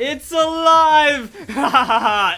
It's alive!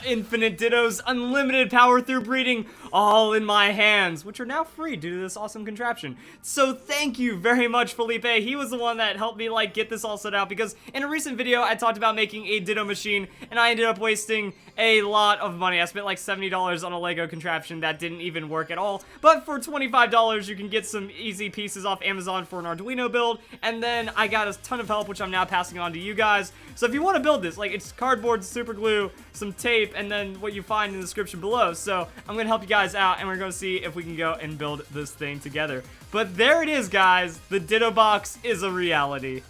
Infinite Dittos, unlimited power through breeding, all in my hands, which are now free due to this awesome contraption. So thank you very much, Felipe. He was the one that helped me like get this all set out, because in a recent video I talked about making a Ditto machine and I ended up wasting a lot of money. I spent like $70 on a Lego contraption that didn't even work at all, but for $25 you can get some easy pieces off Amazon for an Arduino build, and then I got a ton of help which I'm now passing on to you guys. So if you want to build this, like, it's cardboard, super glue, some tape, and then what you find in the description below. So I'm going to help you guys out, and we're going to see if we can go and build this thing together. But there it is, guys. The Ditto box is a reality.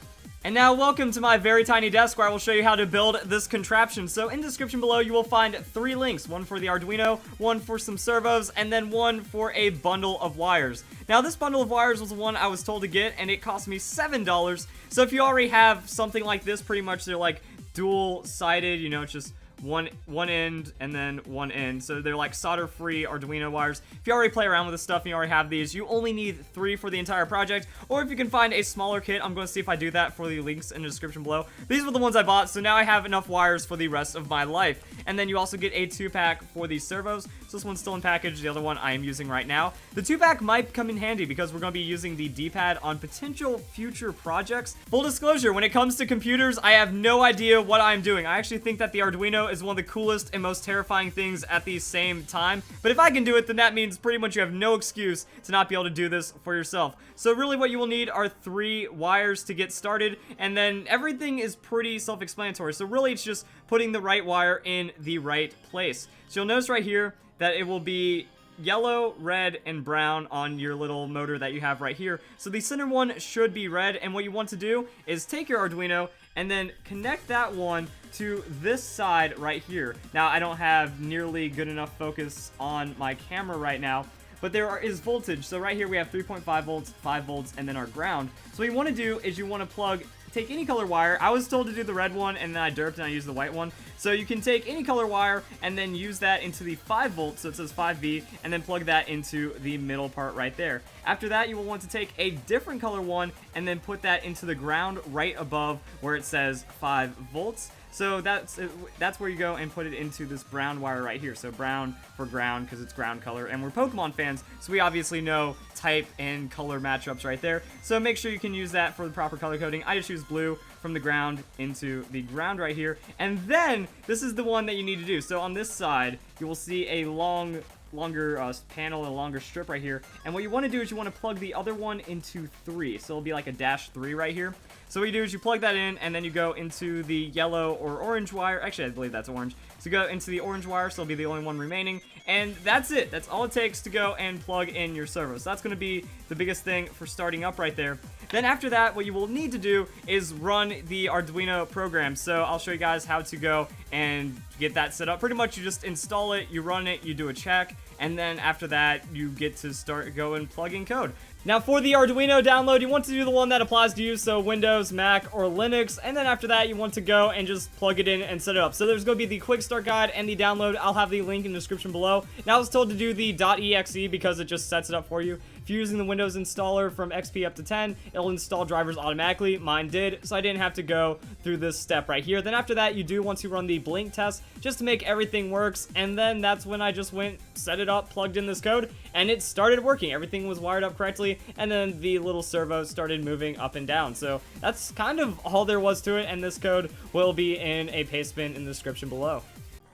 And now welcome to my very tiny desk where I will show you how to build this contraption. So in the description below you will find 3 links, one for the Arduino, one for some servos, and then one for a bundle of wires. Now this bundle of wires was the one I was told to get, and it cost me $7. So if you already have something like this, pretty much they're like dual-sided, you know, it's just one end and then one end, so they're like solder-free Arduino wires. If you already play around with this stuff and you already have these, you only need 3 for the entire project, or if you can find a smaller kit, I'm going to see if I do that for the links in the description below. These were the ones I bought, so now I have enough wires for the rest of my life. And then you also get a 2-pack for these servos. So this one's still in package, the other one I am using right now. The 2-pack might come in handy because we're going to be using the D-pad on potential future projects. Full disclosure, when it comes to computers, I have no idea what I'm doing. I actually think that the Arduino is one of the coolest and most terrifying things at the same time. But if I can do it, then that means pretty much you have no excuse to not be able to do this for yourself. So really what you will need are 3 wires to get started, and then everything is pretty self-explanatory. So really it's just putting the right wire in the right place. So you'll notice right here that it will be yellow, red, and brown on your little motor that you have right here. So the center one should be red, and what you want to do is take your Arduino and then connect that one to this side right here. Now, I don't have nearly good enough focus on my camera right now, but there is voltage. So right here we have 3.5 volts, 5 volts, and then our ground. So what you want to do is you want to take any color wire. I was told to do the red one, and then I derped and I used the white one. So you can take any color wire and then use that into the 5 volts, so it says 5V, and then plug that into the middle part right there. After that, you will want to take a different color one and then put that into the ground right above where it says 5 volts. So that's where you go and put it into this brown wire right here. So brown for ground because it's ground color, and we're Pokemon fans, so we obviously know type and color matchups right there. So make sure you can use that for the proper color coding. I just use blue from the ground into the ground right here, and then this is the one that you need to do. So on this side, you will see a longer panel, a longer strip right here, and what you want to do is you want to plug the other one into 3, so it'll be like a -3 right here. So what you do is you plug that in, and then you go into the yellow or orange wire. Actually, I believe that's orange. So go into the orange wire, so it'll be the only one remaining, and that's it. That's all it takes to go and plug in your servo. So that's going to be the biggest thing for starting up right there. Then after that, what you will need to do is run the Arduino program. So I'll show you guys how to go and get that set up. Pretty much you just install it, you run it, you do a check, and then after that, you get to go and plug in code. Now for the Arduino download, you want to do the one that applies to you, so Windows, Mac, or Linux, and then after that, you want to go and just plug it in and set it up. So there's going to be the quick start guide and the download. I'll have the link in the description below. Now I was told to do the .exe because it just sets it up for you. If you're using the Windows installer from XP up to 10, it'll install drivers automatically. Mine did, so I didn't have to go through this step right here. Then after that, you do want to run the blink test just to make everything works, and then that's when I just went, set it up, plugged in this code, and it started working. Everything was wired up correctly, and then the little servo started moving up and down. So that's kind of all there was to it, and this code will be in a paste bin in the description below.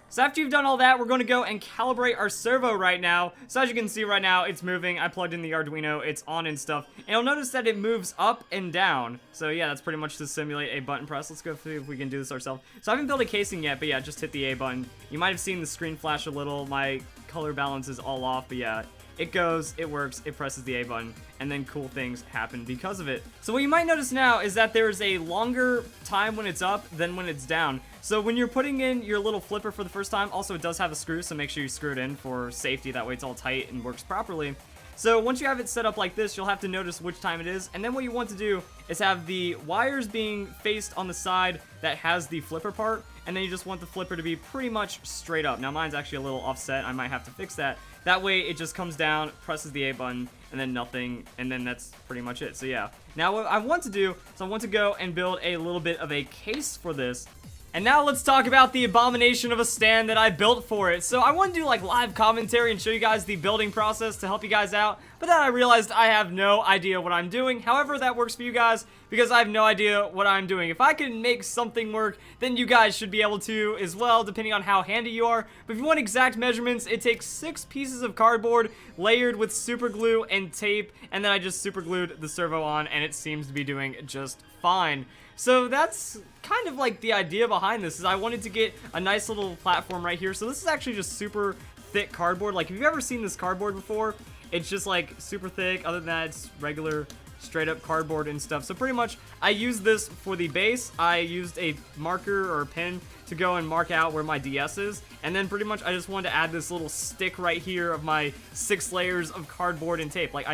So after you've done all that, we're going to go and calibrate our servo right now. So as you can see right now, it's moving. I plugged in the Arduino, it's on and stuff. And you'll notice that it moves up and down. So yeah, that's pretty much to simulate a button press. Let's go see if we can do this ourselves. So I haven't built a casing yet, but yeah, just hit the A button. You might have seen the screen flash a little. My color balance is all off, but yeah. It goes, it works, it presses the A button, and then cool things happen because of it. So what you might notice now is that there's a longer time when it's up than when it's down. So when you're putting in your little flipper for the first time, also it does have a screw, so make sure you screw it in for safety, that way it's all tight and works properly. So once you have it set up like this, you'll have to notice which time it is, and then what you want to do is have the wires being faced on the side that has the flipper part, and then you just want the flipper to be pretty much straight up. Now mine's actually a little offset, I might have to fix that. That way it just comes down, presses the A button, and then nothing, and then that's pretty much it. So yeah. Now what I want to do is I want to go and build a little bit of a case for this. And now let's talk about the abomination of a stand that I built for it. So I want to do like live commentary and show you guys the building process to help you guys out, but then I realized I have no idea what I'm doing. However, that works for you guys because I have no idea what I'm doing. If I can make something work, then you guys should be able to as well, depending on how handy you are. But if you want exact measurements, it takes 6 pieces of cardboard layered with super glue and tape, and then I just super glued the servo on, and it seems to be doing just fine. So that's kind of like the idea behind this, is I wanted to get a nice little platform right here. So this is actually just super thick cardboard. Like, if you've ever seen this cardboard before, it's just like super thick. Other than that, it's regular straight up cardboard and stuff. So pretty much I used this for the base. I used a marker or a pen to go and mark out where my DS is, and then pretty much I just wanted to add this little stick right here of my 6 layers of cardboard and tape. Like,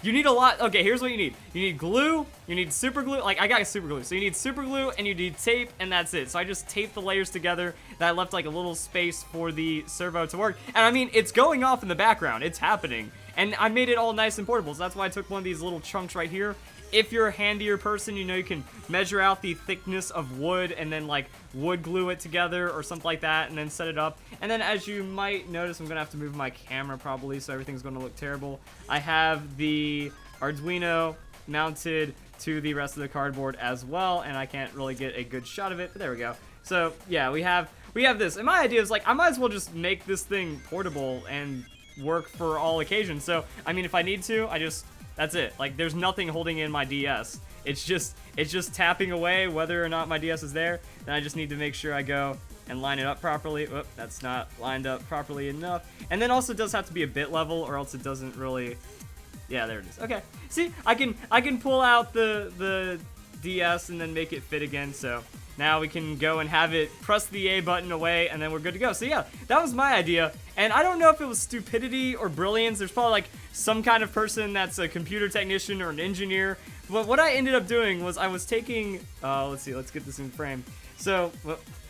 you need a lot. Okay, here's what you need. You need glue, you need super glue. Like, I got super glue. So you need super glue and you need tape, and that's it. So I just taped the layers together. That left like a little space for the servo to work. And I mean, it's going off in the background. It's happening. And I made it all nice and portable. So that's why I took one of these little chunks right here. If you're a handier person, you know, you can measure out the thickness of wood and then like wood glue it together or something like that and then set it up. And then as you might notice, I'm gonna have to move my camera probably, so everything's gonna look terrible. I have the Arduino mounted to the rest of the cardboard as well, and I can't really get a good shot of it, but there we go. So yeah, we have this. And my idea is like, I might as well just make this thing portable and work for all occasions. So I mean, if I need to, that's it. Like, there's nothing holding in my DS. It's just tapping away whether or not my DS is there. Then I just need to make sure I go and line it up properly. Whoop, that's not lined up properly enough. And then also it does have to be a bit level, or else it doesn't really. Yeah, there it is. Okay. See, I can pull out the DS and then make it fit again. So now we can go and have it press the A button away, and then we're good to go. So yeah, that was my idea. And I don't know if it was stupidity or brilliance. There's probably like some kind of person that's a computer technician or an engineer. But what I ended up doing was I was taking, let's see, let's get this in frame. So,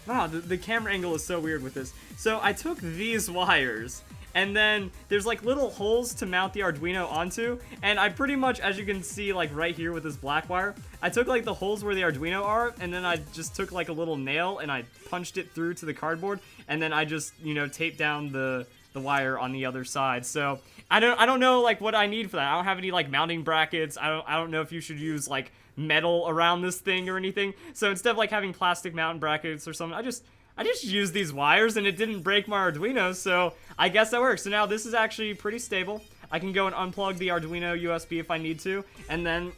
wow, the camera angle is so weird with this. So I took these wires, and then there's like little holes to mount the Arduino onto, and I pretty much, as you can see like right here with this black wire, I took like the holes where the Arduino are, and then I just took like a little nail and I punched it through to the cardboard, and then I just, you know, taped down the wire on the other side. So I don't know like what I need for that. I don't have any like mounting brackets. I don't know if you should use like metal around this thing or anything. So instead of like having plastic mounting brackets or something, I just used these wires, and it didn't break my Arduino, so I guess that works. So now this is actually pretty stable. I can go and unplug the Arduino USB if I need to, and then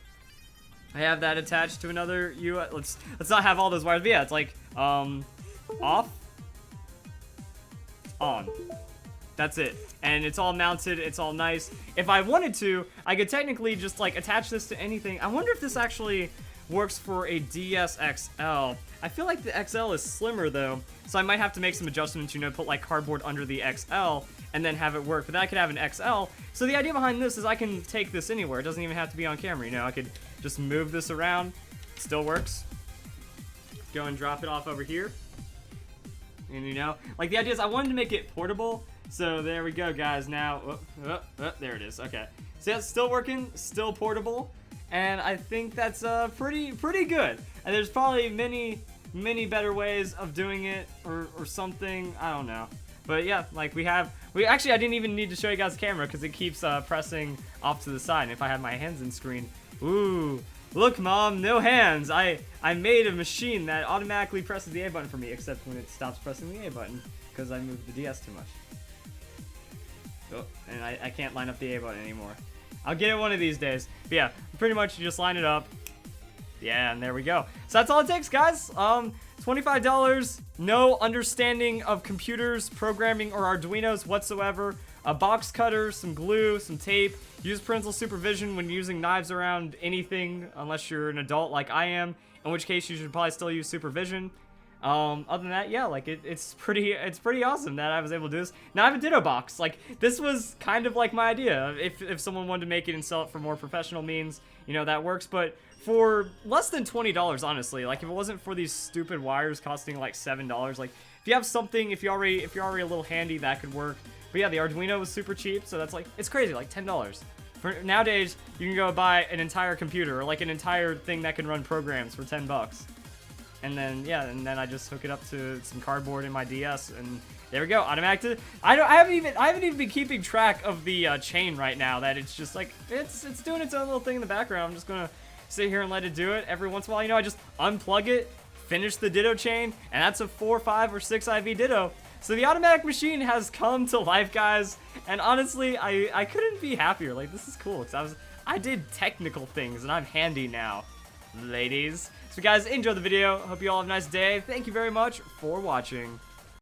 I have that attached to another let's not have all those wires, but yeah, it's like off, on. That's it. And it's all mounted, it's all nice. If I wanted to, I could technically just like attach this to anything. I wonder if this actually works for a DS XL. I feel like the XL is slimmer though, so I might have to make some adjustments, you know, put like cardboard under the XL and then have it work. But then I could have an XL. So the idea behind this is I can take this anywhere. It doesn't even have to be on camera, you know. I could just move this around. It still works. Go and drop it off over here. And you know, like the idea is I wanted to make it portable. So there we go, guys. Now, there it is. Okay. So that's still working, still portable. And I think that's pretty good. And there's probably many better ways of doing it or something. I don't know. But yeah, like we actually, I didn't even need to show you guys the camera because it keeps pressing off to the side. And if I had my hands in screen, ooh, look, Mom, no hands. I made a machine that automatically presses the A button for me, except when it stops pressing the A button because I moved the DS too much. Oh, and I can't line up the A button anymore. I'll get it one of these days. But yeah, pretty much you just line it up. Yeah, and there we go. So that's all it takes, guys. $25, no understanding of computers, programming, or Arduinos whatsoever. A box cutter, some glue, some tape. Use parental supervision when using knives around anything, unless you're an adult like I am, in which case you should probably still use supervision. Other than that, yeah, like it's pretty awesome that I was able to do this. Now I have a Ditto box. Like, this was kind of like my idea. If someone wanted to make it and sell it for more professional means, you know, that works. But for less than $20, honestly, like if it wasn't for these stupid wires costing like $7, like if you have something, if you're already a little handy, that could work. But yeah, the Arduino was super cheap, so that's like, it's crazy, like $10. For nowadays, you can go buy an entire computer or like an entire thing that can run programs for $10. And then, yeah, and then I just hook it up to some cardboard in my DS, and there we go, automatic. I haven't even been keeping track of the chain right now. That it's just like it's doing its own little thing in the background. I'm just gonna sit here and let it do it every once in a while. You know, I just unplug it, finish the Ditto chain, and that's a 4, 5, or 6 IV Ditto. So the automatic machine has come to life, guys, and honestly, I couldn't be happier. Like, this is cool, because I did technical things, and I'm handy now, ladies. So guys, enjoy the video. Hope you all have a nice day. Thank you very much for watching.